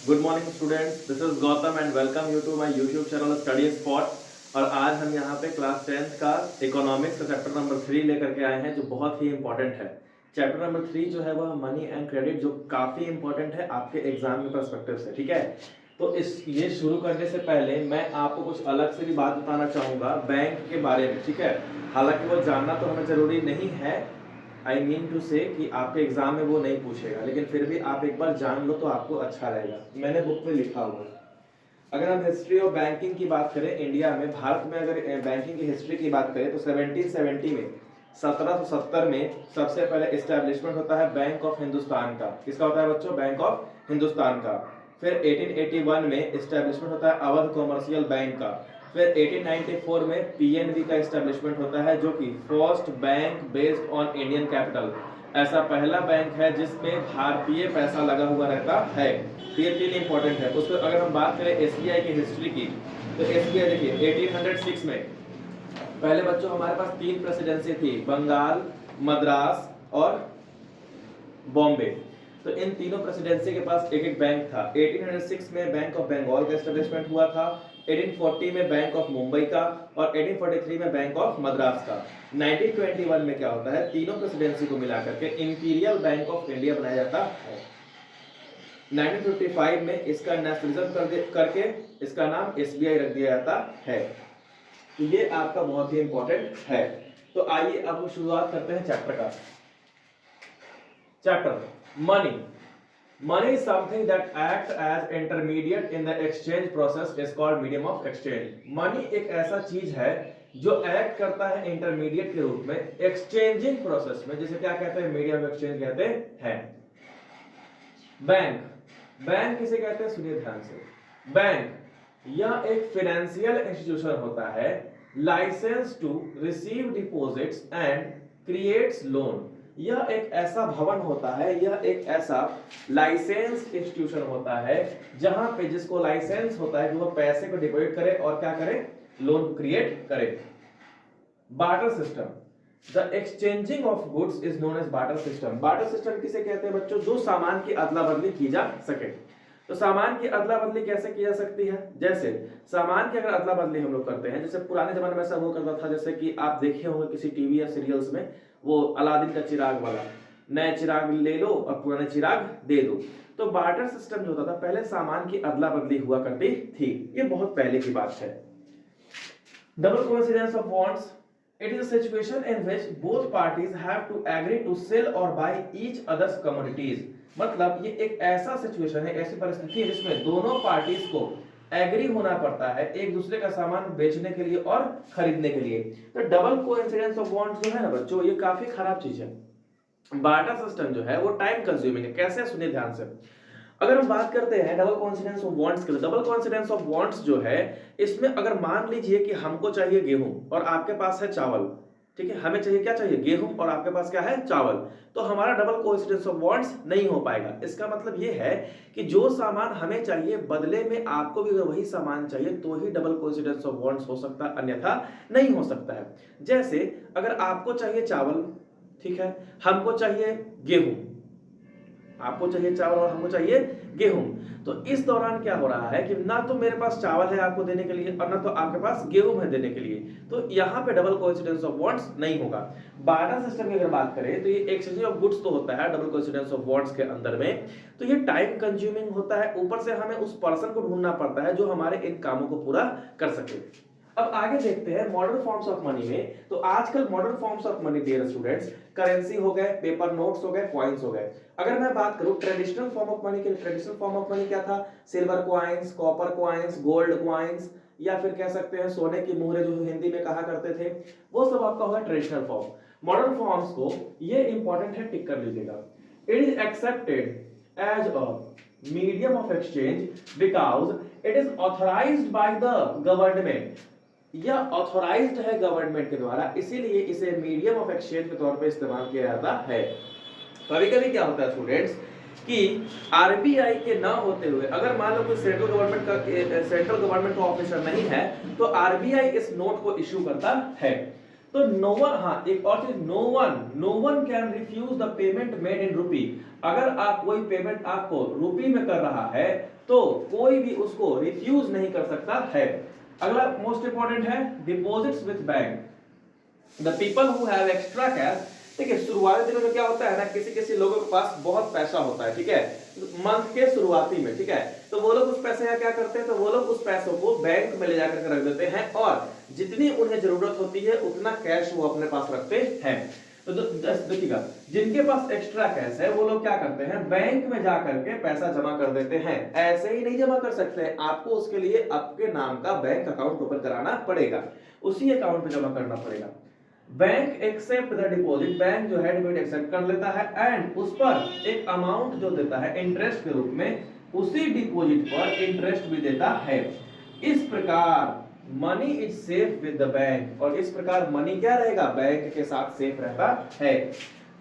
Good morning students, this is Gautam and welcome you to my YouTube channel study spot. और आज हम यहाँ पे क्लास 10th का इकोनॉमिक्स का चैप्टर नंबर 3 लेकर के आए हैं जो बहुत ही इंपॉर्टेंट है। चैप्टर नंबर 3 जो है वह मनी एंड क्रेडिट, जो काफ़ी इंपॉर्टेंट है आपके एग्जाम के पर्सपेक्टिव से। ठीक है, तो इस ये शुरू करने से पहले मैं आपको कुछ अलग से भी बात बताना चाहूँगा बैंक के बारे में। ठीक है, हालांकि वो जानना तो हमें ज़रूरी नहीं है, आई मीन टू से कि आपके एग्जाम में वो नहीं पूछेगा, लेकिन फिर भी आप एक बार जान लो तो आपको अच्छा रहेगा। मैंने बुक में लिखा हुआ है। अगर हम हिस्ट्री ऑफ बैंकिंग की बात करें इंडिया में, भारत में अगर बैंकिंग की हिस्ट्री की बात करें तो 1770 में 1770 में सबसे पहले एस्टेब्लिशमेंट होता है बैंक ऑफ हिंदुस्तान का। किसका होता है बच्चों? बैंक ऑफ हिंदुस्तान का। फिर 1881 में एस्टेब्लिशमेंट होता है अवध कॉमर्शियल बैंक का। फिर 1894 में पीएनबी का एस्टेब्लिशमेंट होता है, जो कि first bank based on Indian capital. ऐसा पहला बैंक है जिसमें भारतीय पैसा लगा हुआ रहता है। तो ये तीन इंपॉर्टेंट है। उस पर अगर हम बात करें एसबीआई की हिस्ट्री की, तो एसबीआई देखिए 1806 में पहले बच्चों हमारे पास तीन प्रेसिडेंसी थी, बंगाल, मद्रास और बॉम्बे। तो इन तीनों प्रेसिडेंसी के पास एक एक बैंक था। 1806 में बैंक ऑफ बंगाल का एस्टेब्लिशमेंट हुआ था, 1840 में बैंक ऑफ मुंबई का और 1843 में बैंक ऑफ मद्रास का। 1921 में क्या होता है, तीनों प्रेसिडेंसी को मिलाकर के इंपीरियल बैंक ऑफ इंडिया बनाया जाता है। 1955 में इसका नेशनलिज्म करके इसका नाम एसबीआई रख दिया जाता है। तो ये आपका बहुत ही इंपॉर्टेंट है। तो आइए अब शुरुआत करते हैं चैप्टर का। Chapter money. Money is something that acts as intermediate in the exchange process is called medium of exchange. Money एक ऐसा चीज है जो एक्ट करता है इंटरमीडिएट के रूप में एक्सचेंजिंग प्रोसेस में, जिसे क्या कहते हैं? मीडियम ऑफ एक्सचेंज कहते हैं। बैंक, बैंक किसे कहते हैं? सुनिए ध्यान से। बैंक यह एक फाइनेंशियल इंस्टीट्यूशन होता है, licence to receive deposits and creates loan. यह एक ऐसा भवन होता है, यह एक ऐसा लाइसेंस इंस्टीट्यूशन होता है जहां पे जिसको लाइसेंस होता है कि वो पैसे को डिपॉजिट करे और क्या करे? लोन को क्रिएट करे। Barter system, the exchanging of goods is known as barter system. Barter system किसे कहते हैं बच्चों? जो सामान की अदला बदली की जा सके। तो सामान की अदला बदली कैसे की जा सकती है? जैसे सामान की अगर अदला बदली हम लोग करते हैं, जैसे पुराने जमाने में ऐसा हुआ करता था, जैसे कि आप देखे होंगे किसी टीवी या सीरियल्स में, वो अलादीन का चिराग वाला, नए चिराग ले लो और पुराने चिराग दे दो। तो बार्टर सिस्टम जो होता था, पहले सामान की अदला बदली हुआ करती थी। ये बहुत पहले की बात है। Double coincidence of bonds, it is a situation in which both parties have to agree to sell or buy each other's commodities। मतलब ये एक ऐसा सिचुएशन है, ऐसी परिस्थिति है जिसमें दोनों पार्टीज को एग्री होना पड़ता है एक दूसरे का सामान बेचने के लिए और खरीदने के लिए। तो डबल कोइंसिडेंस ऑफ बॉन्ड्स जो है ना बच्चों, ये काफी खराब चीज है। बार्टर सिस्टम जो है वो टाइम कंज्यूमिंग है। कैसे? सुनिए ध्यान से। अगर हम बात करते हैं डबल कॉन्सिडेंस ऑफ बॉन्ड्स के लिए, डबल कॉन्सिडेंस ऑफ बॉन्ड्स जो है, इसमें अगर मान लीजिए कि हमको चाहिए गेहूं और आपके पास है चावल, ठीक है, हमें चाहिए क्या? चाहिए गेहूं और आपके पास क्या है? चावल। तो हमारा डबल कोइंसिडेंस ऑफ बॉन्ड्स नहीं हो पाएगा। इसका मतलब ये है कि जो सामान हमें चाहिए बदले में आपको भी वही सामान चाहिए, तो ही डबल कोइंसिडेंस ऑफ बॉन्ड्स हो सकता है, अन्यथा नहीं हो सकता है। जैसे अगर आपको चाहिए चावल, ठीक है, हमको चाहिए गेहूं, आपको चाहिए चावल और हमको चाहिए गेहूं, तो इस दौरान क्या हो रहा है कि ना तो मेरे पास चावल है आपको देने के लिए और ना तो आपके पास गेहूं है देने के लिए, तो यहां पे डबल कोइंसिडेंस ऑफ बॉन्ड्स नहीं होगा। बार्टर सिस्टम की अगर बात करें तो ये एक्सचेंज ऑफ गुड्स तो होता है डबल कोइंसिडेंस ऑफ बॉन्ड्स के अंदर में, तो ये टाइम कंज्यूमिंग होता है, ऊपर से हमें उस पर्सन को ढूंढना पड़ता है जो हमारे इन कामों को पूरा कर सके। अब आगे देखते हैं मॉडर्न फॉर्म्स ऑफ मनी में। तो आजकल modern forms of money dear students, currency हो गए, पेपर नोट्स हो गए, कॉइन्स हो गए। अगर मैं बात करूं ट्रेडिशनल फॉर्म ऑफ मनी के, ट्रेडिशनल फॉर्म ऑफ मनी क्या था? Silver coins, copper coins, gold coins, या फिर कह सकते हैं सोने की मुहरें, जो हिंदी में कहा करते थे, वो सब आपका होगा ट्रेडिशनल फॉर्म। मॉडर्न फॉर्म्स को, ये इंपॉर्टेंट है, टिक कर लीजिएगा। It is accepted as a medium of exchange because it is authorised by the government. यह ऑथोराइज्ड है गवर्नमेंट के द्वारा, इसीलिए इसे मीडियम ऑफ एक्सचेंज के तौर पे इस्तेमाल किया जाता है। कभी-कभी क्या होता है स्टूडेंट्स कि आरबीआई के ना होते हुए, अगर मान लो कोई सेंट्रल गवर्नमेंट का ऑफिसर नहीं है, तो आरबीआई इस नोट को इश्यू करता है। तो नो वन, हाँ एक और चीज, no one can refuse the payment made in rupee. अगर आप कोई पेमेंट आपको रूपी में कर रहा है तो कोई भी उसको रिफ्यूज नहीं कर सकता है। अगला मोस्ट इंपॉर्टेंट है deposits with bank. The people who have extra cash, देखिए शुरुआती दिनों में क्या होता है ना, किसी किसी लोगों के पास बहुत पैसा होता है, ठीक है, मंथ के शुरुआती में, ठीक है, तो वो लोग उस पैसे का क्या करते हैं, तो वो लोग उस पैसों को बैंक में ले जाकर के रख देते हैं और जितनी उन्हें जरूरत होती है उतना कैश वो अपने पास रखते हैं। तो देखिएगा, जिनके पास एक्स्ट्रा कैश है वो लोग क्या करते हैं, बैंक में जाकर के पैसा जमा कर देते हैं। ऐसे ही नहीं जमा कर सकते हैं, आपको उसके लिए आपके नाम का बैंक अकाउंट ओपन कराना पड़ेगा, उसी अकाउंट पे जमा करना पड़ेगा। Bank accept the deposit, bank जो है डिपॉजिट एक्सेप्ट कर लेता है एंड उस पर एक अमाउंट जो देता है इंटरेस्ट के रूप में, उसी डिपॉजिट पर इंटरेस्ट भी देता है। इस प्रकार money is safe with the bank, और इस प्रकार मनी क्या रहेगा, बैंक के साथ सेफ रहता है।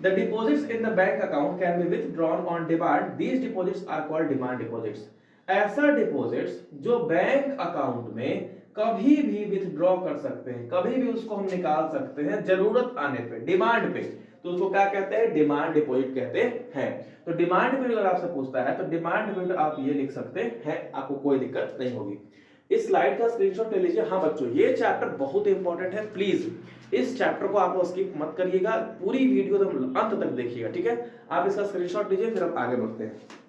The deposits in the bank account can be withdrawn on demand, these deposits are called demand deposits. ऐसा डिपॉजिट्स जो बैंक अकाउंट में कभी भी विथड्रॉ कर सकते हैं, कभी भी उसको हम निकाल सकते हैं जरूरत आने पे, डिमांड पे, तो उसको क्या कहते हैं, डिमांड डिपॉजिट कहते हैं। तो डिमांड डिपॉजिट अगर आपसे पूछता है तो डिमांड डिपॉजिट आप ये लिख सकते हैं, आपको कोई दिक्कत नहीं होगी। इस स्लाइड का स्क्रीनशॉट ले लीजिए। हाँ बच्चों, ये चैप्टर बहुत इंपॉर्टेंट है, प्लीज इस चैप्टर को आप स्किप मत करिएगा, पूरी वीडियो एकदम अंत तक देखिएगा, ठीक है। आप इसका स्क्रीनशॉट लीजिए, फिर हम आगे बढ़ते हैं।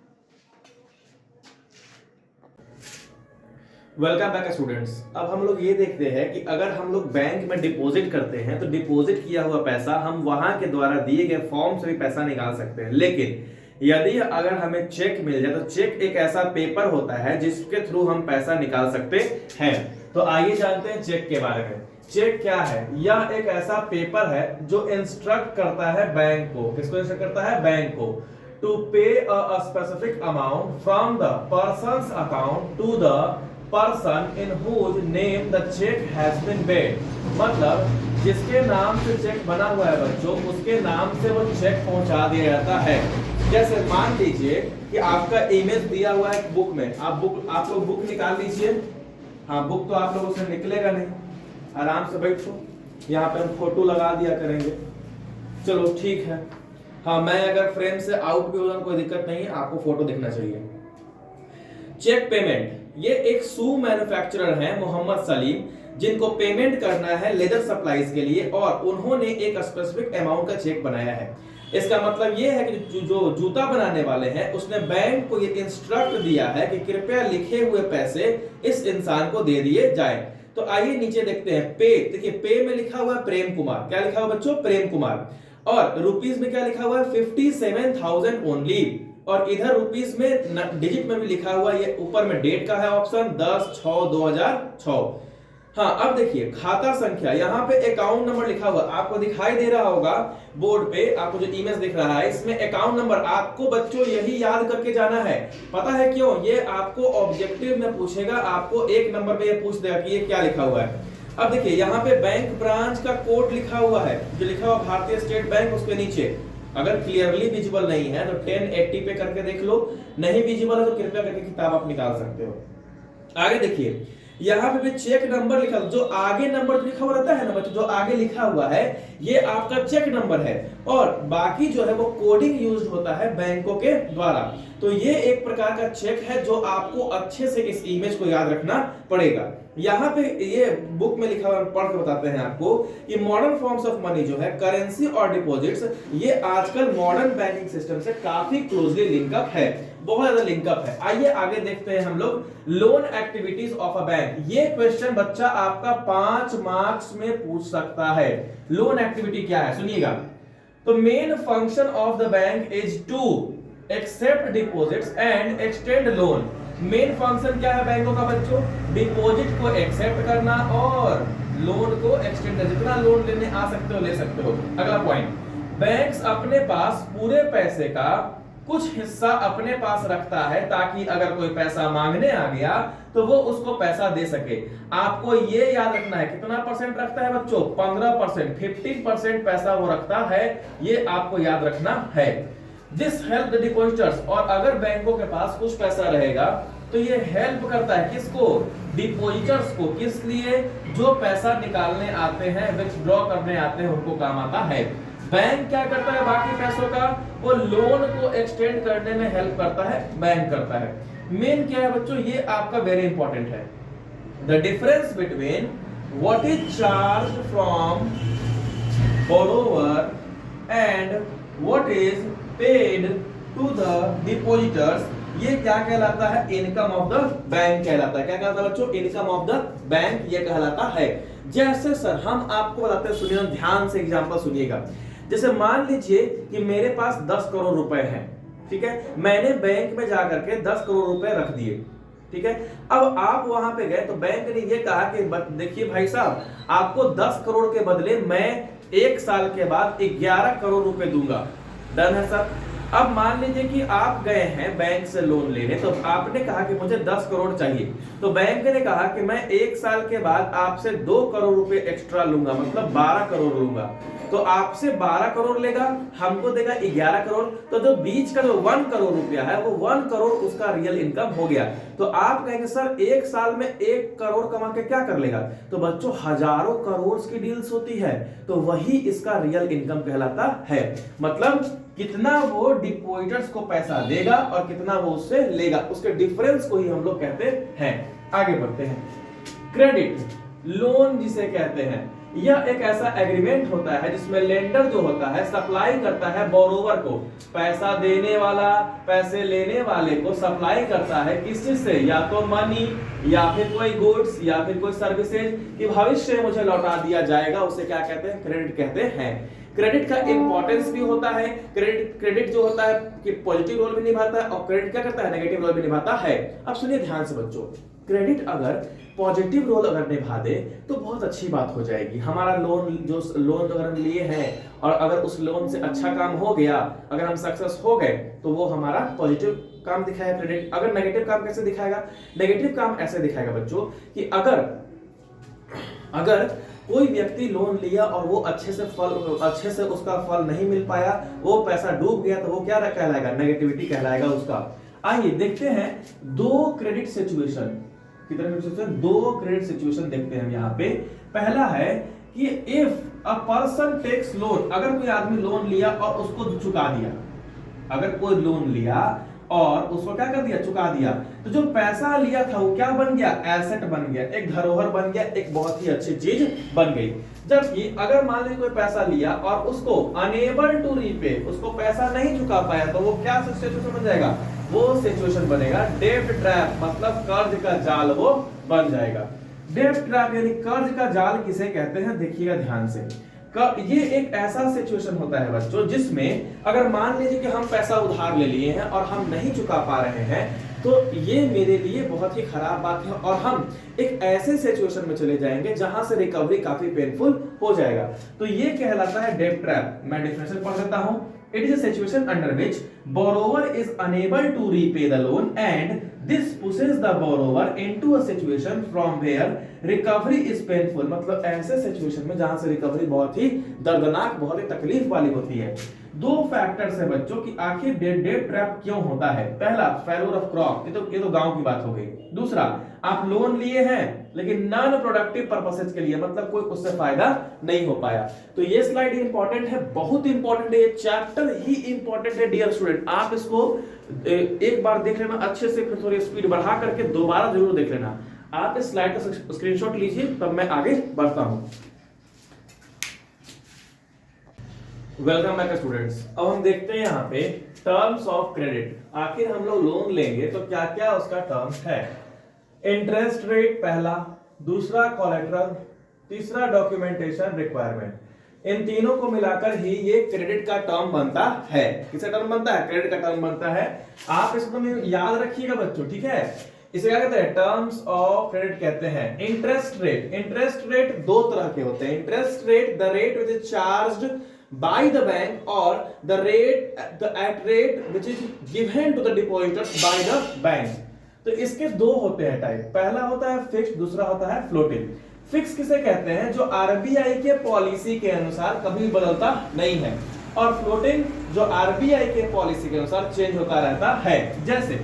Welcome back students. अब हम लोग ये देखते हैं कि अगर हम लोग बैंक में डिपॉजिट करते हैं तो डिपॉजिट किया हुआ पैसा हम वहां के द्वारा दिए गए फॉर्म से भी पैसा निकाल सकते हैं, लेकिन यदि अगर हमें चेक मिल जाए तो चेक एक ऐसा पेपर होता है जिसके थ्रू हम पैसा निकाल सकते हैं। तो आइए जानते हैं चेक के बारे में। चेक क्या है, यह एक ऐसा पेपर है जो इंस्ट्रक्ट करता है बैंक को, किसको इंस्ट्रक्ट करता है, बैंक को, to pay a specific amount from the person's account to the person in whose name the cheque has been paid. मतलब जिसके नाम से चेक बना हुआ है बच्चों, उसके नाम से वो चेक पहुंचा दिया जाता है। जैसे मान लीजिए कि आपका इमेज दिया हुआ है बुक में, आप लोग बुक निकाल लीजिए। हाँ, बुक तो आप लोगों से निकलेगा नहीं, आराम से बैठो, यहाँ पे हम फोटो लगा दिया करेंगे, चलो ठीक है। हाँ, मैं अगर फ्रेम से आउट भी हो जाऊं कोई दिक्कत नहीं है, आपको फोटो दिखना चाहिए। चेक पेमेंट, ये एक शू मैन्युफैक्चरर हैं मोहम्मद सलीम, जिनको पेमेंट करना है लेदर सप्लाईज के लिए और उन्होंने एक स्पेसिफिक अमाउंट का चेक बनाया है। इसका मतलब ये है कि जो जूता बनाने वाले हैं उसने बैंक को ये इंस्ट्रक्ट दिया है कि कृपया लिखे हुए पैसे इस इंसान को दे दिए जाए। तो आइए नीचे देखते हैं पे, देखिए पे में लिखा हुआ है प्रेम कुमार, क्या लिखा हुआ बच्चों, प्रेम कुमार, और रुपीस में क्या लिखा हुआ है, 57,000 ओनली, और इधर रुपीस में डिजिट में भी लिखा हुआ है, ये ऊपर में डेट का है ऑप्शन 10/6/2006। हाँ, अब देखिए खाता संख्या, यहाँ पे अकाउंट नंबर लिखा हुआ आपको दिखाई दे रहा होगा बोर्ड पे, आपको जो इमेज दिख रहा है इसमें अकाउंट नंबर, आपको बच्चों यही याद करके जाना है। पता है क्यों, ये आपको ऑब्जेक्टिव में पूछेगा, आपको एक नंबर पे ये पूछ देगा कि ये क्या लिखा हुआ है। अब देखिए यहाँ पे बैंक ब्रांच का कोड लिखा हुआ है, जो लिखा हुआ भारतीय स्टेट बैंक, उसके नीचे अगर क्लियरली विजिबल नहीं है तो 1080 पे करके देख लो, नहीं विजिबल है तो कृपया करके किताब आप निकाल सकते हो। आगे देखिए यहाँ पे भी चेक नंबर लिखा, जो आगे नंबर लिखा हुआ रहता है ना बच्चों, जो आगे लिखा हुआ है ये आपका चेक नंबर है, और बाकी जो है वो कोडिंग यूज्ड होता है बैंकों के द्वारा। तो ये एक प्रकार का चेक है जो आपको अच्छे से इस इमेज को याद रखना पड़ेगा। यहाँ पे ये बुक में लिखा हुआ, पढ़ के बताते हैं आपको कि मॉडर्न फॉर्म्स ऑफ मनी जो है, करेंसी और डिपॉजिट्स, ये आजकल मॉडर्न बैंकिंग सिस्टम से काफी क्लोजली लिंकअप है, बहुत ज्यादा लिंकअप है। आइए आगे देखते हैं हम लोग loan activities of a bank. ये क्वेश्चन बच्चा आपका 5 मार्क्स में पूछ सकता है। लोन एक्टिविटी क्या है सुनिएगा। तो main function of the bank is to accept deposits and extend loan. Main function क्या है बैंकों का बच्चों, डिपॉजिट को एक्सेप्ट करना और लोन को एक्सटेंड, जितना लोन लेने आ सकते हो ले सकते हो। अगला पॉइंट, बैंक्स अपने पास पूरे पैसे का कुछ हिस्सा अपने पास रखता है ताकि अगर कोई पैसा मांगने आ गया तो वो उसको पैसा दे सके। आपको ये याद रखना है कितना परसेंट रखता है बच्चों, 15%, 15% पैसा वो रखता है, ये आपको याद रखना है। दिस हेल्प द डिपॉजिटर्स, और अगर बैंकों के पास कुछ पैसा रहेगा तो ये हेल्प करता है किसको, डिपॉजिटर्स को, किस लिए, जो पैसा निकालने आते हैं, विथड्रॉ करने आते हैं, उनको काम आता है। बैंक क्या करता है बाकी पैसों का, वो लोन को एक्सटेंड करने में हेल्प करता है, बैंक करता है। मेन क्या है बच्चों, ये आपका वेरी इंपॉर्टेंट है, the difference between what is charge from borrower and what is paid to the depositors, ये क्या कहलाता है, इनकम ऑफ द बैंक कहलाता है। क्या कहलाता है बच्चों, इनकम ऑफ द बैंक ये कहलाता है। जैसे सर हम आपको बताते हैं, सुनिए ध्यान से एग्जांपल सुनिएगा। जैसे मान लीजिए कि मेरे पास 10 करोड़ रुपए हैं, ठीक है, मैंने बैंक में जाकर के 10 करोड़ रुपए रख दिए, ठीक है। अब आप वहां पे गए तो बैंक ने ये कहा कि देखिए भाई साहब, आपको 10 करोड़ के बदले मैं 1 साल के बाद 11 करोड़ रुपए दूंगा। डन है सर। अब मान लीजिए कि आप गए हैं बैंक से लोन लेने, तो आपने कहा कि मुझे 10 करोड़ चाहिए, तो बैंक ने कहा कि मैं 1 साल के बाद आपसे 2 करोड़ रुपए एक्स्ट्रा लूंगा, मतलब 12 करोड़ लूंगा। तो आपसे 12 करोड़ लेगा, हमको देगा 11 करोड़, तो जो बीच का जो 1 करोड़ रुपया है वो 1 करोड़ उसका रियल इनकम हो गया। तो आप कहेंगे सर 1 साल में 1 करोड़ कमा के क्या कर लेगा, तो बच्चों हजारों करोड़ की डील्स होती है, तो वही इसका रियल इनकम कहलाता है। मतलब कितना वो डिपॉजिटर्स को पैसा देगा और कितना वो उससे लेगा, उसके डिफरेंस को ही हम लोग कहते हैं। आगे बढ़ते हैं। क्रेडिट लोन जिसे कहते हैं, यह एक ऐसा एग्रीमेंट होता है जिसमें लेंडर जो होता है सप्लाई करता है बोरोवर को, पैसा देने वाला पैसे लेने वाले को सप्लाई करता है किस चीज से, या तो मनी या फिर कोई गुड्स या फिर कोई सर्विसेज कि भविष्य में मुझे लौटा दिया जाएगा, उसे क्या कहते हैं, क्रेडिट कहते हैं। क्रेडिट का इंपॉर्टेंस भी होता है, क्रेडिट जो होता है कि पॉजिटिव रोल भी निभाता है और क्रेडिट क्या करता है, नेगेटिव रोल भी निभाता है। अब सुनिए ध्यान से बच्चों, क्रेडिट अगर पॉजिटिव रोल अगर निभा दे तो बहुत अच्छी बात हो जाएगी। हमारा लोन अगर हम लिए हैं और अगर उस लोन से अच्छा काम हो गया, अगर हम सक्सेस हो गए, तो वो हमारा पॉजिटिव काम दिखाएगा क्रेडिट। अगर नेगेटिव काम कैसे दिखाएगा, नेगेटिव काम ऐसे दिखाएगा बच्चों कि अगर कोई व्यक्ति लोन लिया और वो अच्छे से उसका फल नहीं मिल पाया, वो पैसा डूब गया, तो वो क्या कहलाएगा, नेगेटिविटी कहलाएगा उसका। आइए देखते हैं दो क्रेडिट सिचुएशन देखते हैं यहाँ पे। पहला है कि if a person takes loan, अगर कोई आदमी लोन लिया और उसको चुका दिया, अगर कोई लोन लिया और उसको क्या कर दिया, चुका दिया, तो जो पैसा लिया था वो क्या बन गया, एसेट बन गया, एक धरोहर बन गया, एक बहुत ही अच्छी चीज बन गई। जबकि अगर मान लीजिए कोई पैसा लिया और उसको अनेबल टू रीपे, उसको पैसा नहीं चुका पाया, तो वो क्या सिचुएशन बन जाएगा, वो सिचुएशन बनेगा डेब्ट ट्रैप, मतलब कर्ज का जाल वो बन जाएगा। डेब्ट ट्रैप यानी कर्ज का जाल किसे कहते हैं, देखिएगा ध्यान से। ये एक ऐसा सिचुएशन होता है बच्चों जिसमें अगर मान लीजिए कि हम पैसा उधार ले लिए हैं और हम नहीं चुका पा रहे हैं, तो ये मेरे लिए बहुत ही खराब बात है और हम एक ऐसे सिचुएशन में चले जाएंगे जहां से रिकवरी काफी पेनफुल हो जाएगा। तो ये कहलाता है डेब्ट ट्रैप। मैं डेफिनेशन पढ़ देता हूं। It is a situation under which borrower is unable to repay the loan and this pushes the borrower into a situation from where recovery is painful। मतलब ऐसे सिचुएशन में जहां से रिकवरी बहुत ही दर्दनाक, बहुत ही तकलीफ वाली होती है। दो फैक्टर्स है बच्चों कि आखिर डेब्ट ट्रैप क्यों होता है। पहला फेल्योर ऑफ क्रॉप, ये तो गांव की बात हो गई। दूसरा, आप लोन लिए हैं लेकिन नॉन प्रोडक्टिव पर्पसेस के लिए, मतलब कोई उससे फायदा नहीं हो पाया। तो ये स्लाइड इंपॉर्टेंट है, बहुत इंपॉर्टेंट है, ये चैप्टर ही इंपॉर्टेंट है डियर स्टूडेंट। आप इसको एक बार देख लेना अच्छे से, फिर थोड़ी स्पीड बढ़ा करके दोबारा जरूर देख लेना। आप इस स्लाइड का स्क्रीनशॉट लीजिए, तब मैं आगे बढ़ता हूं। Welcome back students. अब हम देखते हैं यहाँ पे टर्म्स ऑफ क्रेडिट। आखिर हम लोग लोन लेंगे तो क्या क्या उसका टर्म्स है। इंटरेस्ट रेट पहला, दूसरा कोलेटरल, तीसरा डॉक्यूमेंटेशन रिक्वायरमेंट। इन तीनों को मिलाकर ही ये क्रेडिट का टर्म बनता है। किसका टर्म बनता है, क्रेडिट का टर्म बनता है। आप इसको याद रखिएगा बच्चों, ठीक है। इसे क्या कहते हैं, टर्म्स ऑफ क्रेडिट कहते हैं। इंटरेस्ट रेट दो तरह के होते हैं। Interest rate, the rate which is charged by the bank or the rate which is given to the depositors by the bank। तो इसके दो होते हैं टाइप। पहला होता है फिक्स्ड, दूसरा होता है फ्लोटिंग। फिक्स किसे कहते हैं, जो आरबीआई के पॉलिसी के अनुसार कभी बदलता नहीं है, और फ्लोटिंग जो आरबीआई के पॉलिसी के अनुसार चेंज होता रहता है। जैसे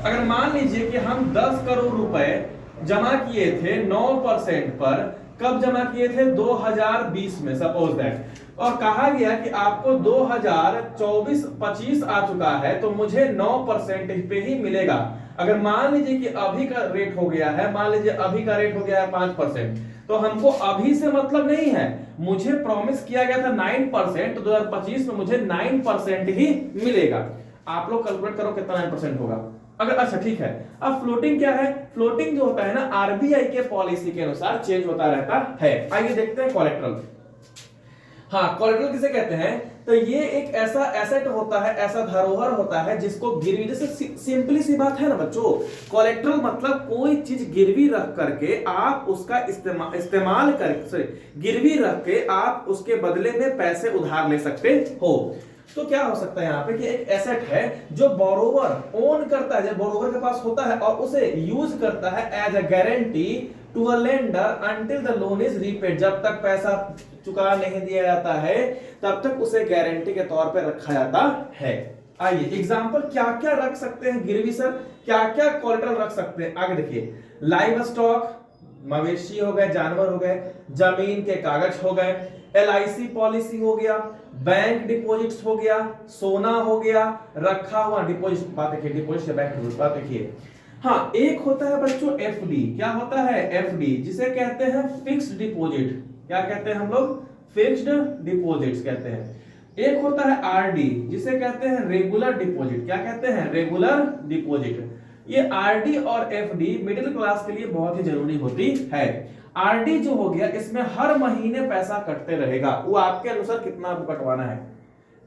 अगर मान लीजिए कि हम 10 करोड़ रुपए जमा किए थे 9% पर, कब जमा किए थे 2020 में सपोज दैट, और कहा गया कि आपको 2024-25 आ चुका है तो मुझे 9% पे ही मिलेगा। अगर मान लीजिए कि अभी का रेट हो गया है, मान लीजिए अभी का रेट हो गया है 5%, तो हमको अभी से मतलब नहीं है, मुझे प्रॉमिस किया गया था 9%, तो 2025 में मुझे 9% ही मिलेगा। आप लोग कैलकुलेट करो कितना 9% होगा। अगर अच्छा ठीक है, अब फ्लोटिंग क्या है? फ्लोटिंग जो होता है ना, आरबीआई के पॉलिसी के अनुसार चेंज होता रहता है। आइए देखते हैं कोलेटरल। हाँ, कोलेटरल किसे कहते हैं? तो ये एक ऐसा एसेट होता है, ऐसा धरोहर होता है जिसको गिरवी, जैसे सिंपली सी बात है ना बच्चों, कोलेटरल मतलब कोई चीज गिरवी रख करके आप उसका इस्तेमाल कर, सॉरी, गिरवी रख के आप उसके बदले में पैसे उधार ले सकते हो। तो क्या हो सकता है यहाँ पे कि एक एसेट है जो बोरोवर ओन करता है, जब बोरोवर के पास होता है और उसे यूज करता है as a guarantee to a lender until the loan is repaid, जब तक पैसा चुका नहीं दिया जाता है तब तक उसे गारंटी के तौर पर रखा जाता है। आइए एग्जांपल क्या क्या रख सकते हैं गिरवी सर, क्या क्या कोलेटरल रख सकते हैं? आगे देखिए, लाइव स्टॉक, मवेशी हो गए, जानवर हो गए, जमीन के कागज हो गए, एलआईसी पॉलिसी हो गया, बैंक डिपॉजिट्स हो गया, सोना हो गया, रखा हुआ डिपॉजिट, बात देखिए डिपॉजिट से बैंक, बात देखिए। हाँ, एक होता है बच्चों एफडी, क्या होता है एफडी, जिसे कहते हैं फिक्स्ड डिपॉजिट, क्या कहते हैं हम लोग? फिक्स्ड डिपॉजिट्स कहते हैं। एक होता है आरडी, जिसे कहते हैं रेगुलर डिपॉजिट, क्या कहते हैं? Regular deposit. ये आरडी और एफडी मिडिल क्लास के लिए बहुत ही जरूरी होती है। आरडी जो हो गया, इसमें हर महीने पैसा कटते रहेगा, वो आपके अनुसार कितना आपको कटवाना है।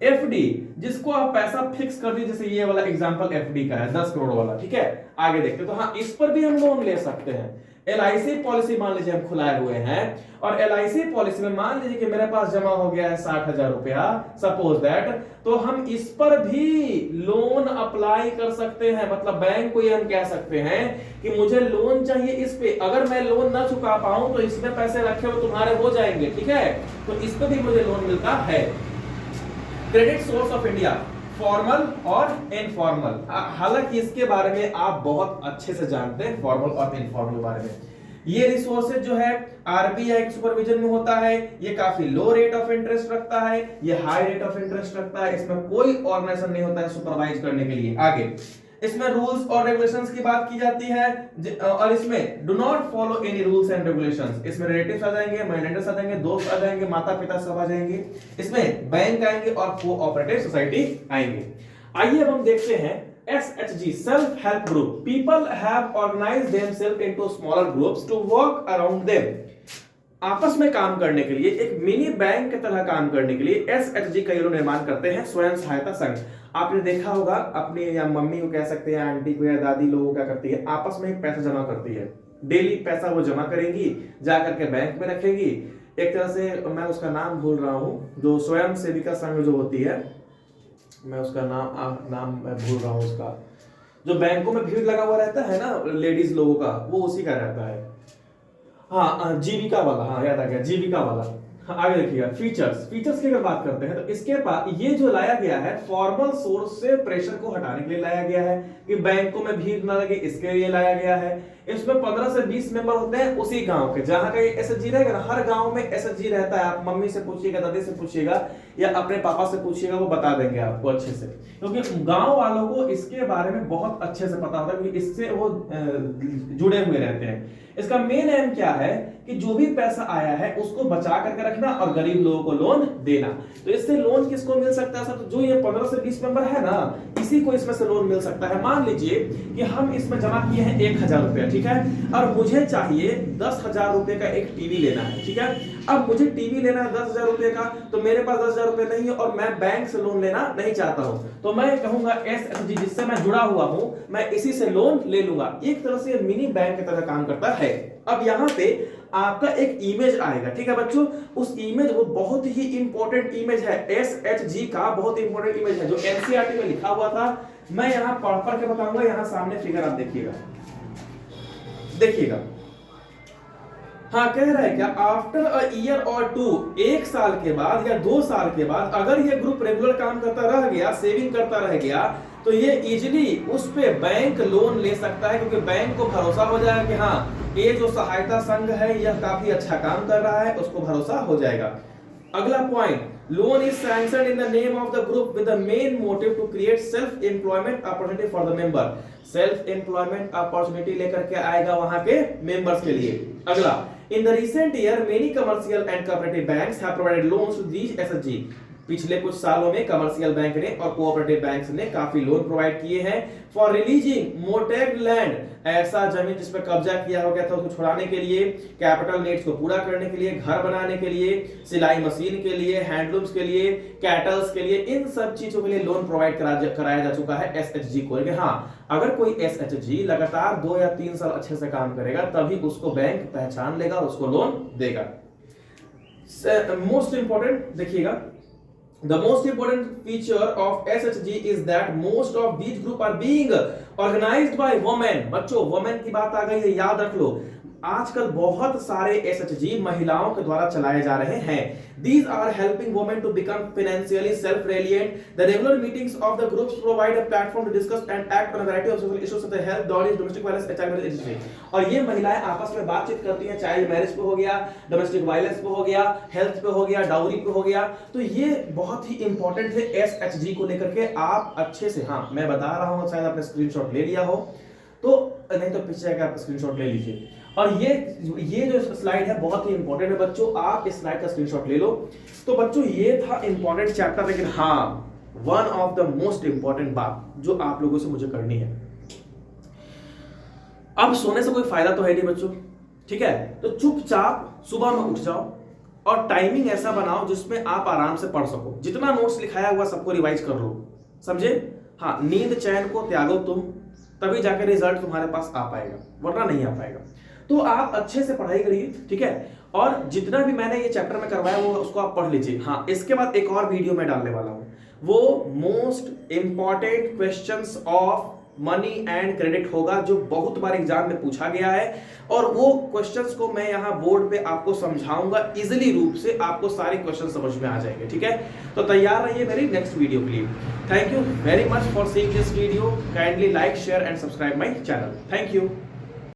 एफडी जिसको आप पैसा फिक्स कर दी, जैसे ये वाला एग्जांपल एफडी का है 10 करोड़ वाला, ठीक है। आगे देखते तो हाँ, इस पर भी हम लोन ले सकते हैं। एलआईसी पॉलिसी मान लीजिए हम खुलाए हुए हैं और एलआईसी पॉलिसी में मान लीजिए कि मेरे पास जमा हो गया है 60,000 रुपया सपोज दैट, तो हम इस पर भी लोन अप्लाई कर सकते हैं। मतलब बैंक को ये हम कह सकते हैं कि मुझे लोन चाहिए इस पे, अगर मैं लोन ना चुका पाऊं तो इसमें पैसे रखे हुए तुम्हारे हो जाएंगे, ठीक है। तो इस पे भी मुझे लोन मिलता है। Credit source of India, formal और इनफॉर्मल, हालांकि इसके बारे में आप बहुत अच्छे से जानते हैं फॉर्मल और इनफॉर्मल के बारे में। ये रिसोर्सेज जो है आरबीआई के सुपरविजन में होता है, ये काफी लो रेट ऑफ इंटरेस्ट रखता है, ये हाई रेट ऑफ इंटरेस्ट रखता है, इसमें कोई ऑर्गेनाइजेशन नहीं होता है सुपरवाइज करने के लिए। आगे इसमें रूल्स और रेगुलेशंस की बात की जाती है और इसमें do not follow any rules and regulations. इसमें रिलेटिव्स आ जाएंगे, माइनॉरिटीज आ जाएंगे, दोस्त आ जाएंगे, माता पिता सब आ जाएंगे, इसमें बैंक आएंगे और कोऑपरेटिव सोसाइटी आएंगे। आइए अब हम देखते हैं SHG, self help group. People have organised themselves into smaller groups to work around them. आपस में काम करने के लिए, एक मिनी बैंक की तरह काम करने के लिए SHG का ये लोग निर्माण करते हैं, स्वयं सहायता संघ। आपने देखा होगा अपने या मम्मी को कह सकते हैं, आंटी को या दादी लोगों क्या करती है, आपस में पैसा जमा करती है। डेली पैसा वो जमा करेंगी, जाकर के बैंक में रखेंगी। एक तरह से मैं उसका नाम भूल रहा हूँ, जो स्वयं सेविका संघ जो होती है, मैं उसका नाम मैं भूल रहा हूँ उसका, जो बैंकों में भीड़ लगा हुआ रहता है ना लेडीज लोगों का, वो उसी का रहता है। हाँ, जीविका वाला, हाँ याद आ गया, जीविका वाला। हाँ, आगे देखिएगा फीचर्स की अगर बात करते हैं तो इसके पास ये जो लाया गया है फॉर्मल सोर्स से प्रेशर को हटाने के लिए लाया गया है कि बैंकों में भीड़ ना लगे, इसके लिए लाया गया है। इसमें 15 से 20 मेंबर होते हैं उसी गांव के, जहां का एसएचजी रहेगा ना, हर गांव में एसएचजी रहता है। आप मम्मी से पूछिएगा, दादी से पूछिएगा या अपने पापा से पूछिएगा, वो बता देंगे आपको अच्छे से, क्योंकि गांव वालों को इसके बारे में बहुत अच्छे से पता होता है, क्योंकि इससे वो जुड़े हुए रहते हैं। इसका मेन एम क्या है कि जो भी पैसा आया है उसको बचा करके रखना और गरीब लोगों को लोन देना। तो इससे लोन किसको मिल सकता है सर? तो जो ये 15 से 20 मेंबर है ना, इसी को इसमें से लोन मिल सकता है। मान लीजिए कि हम इसमें जमा किए हैं 1000 रुपया, ठीक है, और मुझे चाहिए 10,000 रुपए का एक टीवी लेना है, ठीक है। अब मुझे टीवी लेना है 10,000 रुपए का, तो मेरे पास 10,000 रुपए नहीं है और मैं बैंक से लोन लेना नहीं चाहता हूं, तो मैं कहूंगा SHG जिससे मैं जुड़ा हुआ हूं, मैं इसी से लोन ले लूंगा। एक तरह से मिनी बैंक की तरह काम करता है। अब यहां पे आपका एक इमेज आएगा, ठीक है बच्चों, उस इमेज वो बहुत ही इंपॉर्टेंट इमेज है, SHG का बहुत इंपॉर्टेंट इमेज है जो NCERT में लिखा हुआ था। मैं यहां पढ़ के बताऊंगा, यहां सामने फिगर आप देखिएगा। हाँ, कह रहा है क्या, आफ्टर अ ईयर और 2, 1 साल के बाद या 2 साल के बाद अगर ये ग्रुप रेगुलर काम करता रह गया, सेविंग करता रह गया, तो ये इजीली उस पे बैंक लोन ले सकता है, क्योंकि बैंक को भरोसा हो जाएगा कि हाँ ये जो सहायता संघ है यह काफी अच्छा काम कर रहा है, उसको भरोसा हो जाएगा। अगला point, loan is sanctioned in the name of the group with the main motive to create self employment opportunity for the member. Self employment opportunity लेकर के आएगा वहां के मेंबर्स के लिए। अगला, in the recent year many commercial and cooperative banks have provided loans to these SHG. पिछले कुछ सालों में कमर्शियल बैंक ने और कोऑपरेटिव बैंक्स ने काफी लोन प्रोवाइड किए हैं फॉर रिलीजिंग मोर्टगेज लैंड, ऐसा जमीन जिस पर कब्जा किया हो गया था उसको छुड़ाने के लिए, कैपिटल नीड्स को पूरा करने के लिए, घर बनाने के लिए, सिलाई मशीन के लिए, हैंडलूम्स के लिए, कैटल्स के लिए, इन सब चीजों के लिए लोन प्रोवाइड कराया जा चुका है एसएचजी को। हाँ, अगर कोई एसएचजी लगातार 2 या 3 साल अच्छे से काम करेगा तभी उसको बैंक पहचान लेगा और उसको लोन देगा। मोस्ट इंपॉर्टेंट देखिएगा, the most important feature of SHG is that most of these group are being organized by women। बच्चों, women की बात आ गई है, याद रख लो। आजकल बहुत सारे एसएचजी महिलाओं के द्वारा चलाए जा रहे हैं। These are helping women to become financially self-reliant. The regular meetings of the groups provide a platform to discuss and act on a variety of social issues such as health, dowries, domestic violence, child marriage, etc. और ये महिलाएं आपस में बातचीत करती हैं, child marriage पे हो गया, डोमेस्टिक वायलेंस पे हो गया, हेल्थ पे हो गया, डाउरी पे हो गया। तो ये बहुत ही इंपॉर्टेंट है एसएचजी को लेकर के। आप अच्छे से, हाँ मैं बता रहा हूँ, शायद आपने स्क्रीनशॉट ले लिया हो, तो नहीं तो पीछे का स्क्रीनशॉट ले लीजिए। और ये जो स्लाइड है बहुत ही इंपॉर्टेंट है बच्चों, आप इस स्लाइड का स्क्रीनशॉट ले लो। तो बच्चों ये था इंपॉर्टेंट चैप्टर, लेकिन हाँ one of the most important बात जो आप लोगों से मुझे करनी है, अब सोने से कोई फायदा तो है नहीं बच्चों, ठीक है? तो चुपचाप सुबह में उठ जाओ और टाइमिंग ऐसा बनाओ जिसमें आप आराम से पढ़ सको। जितना नोट्स लिखाया हुआ सबको रिवाइज कर लो, समझे? हाँ, नींद चैन को त्यागो तुम, तभी जाकर रिजल्ट तुम्हारे पास आ पाएगा, वरना नहीं आ पाएगा। तो आप अच्छे से पढ़ाई करिए, ठीक है? और जितना भी मैंने ये चैप्टर में करवाया वो उसको आप पढ़ लीजिए। हाँ, इसके बाद एक और वीडियो मैं डालने वाला हूं, वो most important questions of money and credit होगा, जो बहुत बार एग्जाम में पूछा गया है, और वो क्वेश्चंस को मैं यहाँ बोर्ड पे आपको समझाऊंगा इजिली रूप से, आपको सारे क्वेश्चन समझ में आ जाएंगे, ठीक है? तो तैयार रहिए मेरी नेक्स्ट वीडियो के लिए। Thank you very much for seeing this video. Kindly like, share and subscribe my channel. Thank you.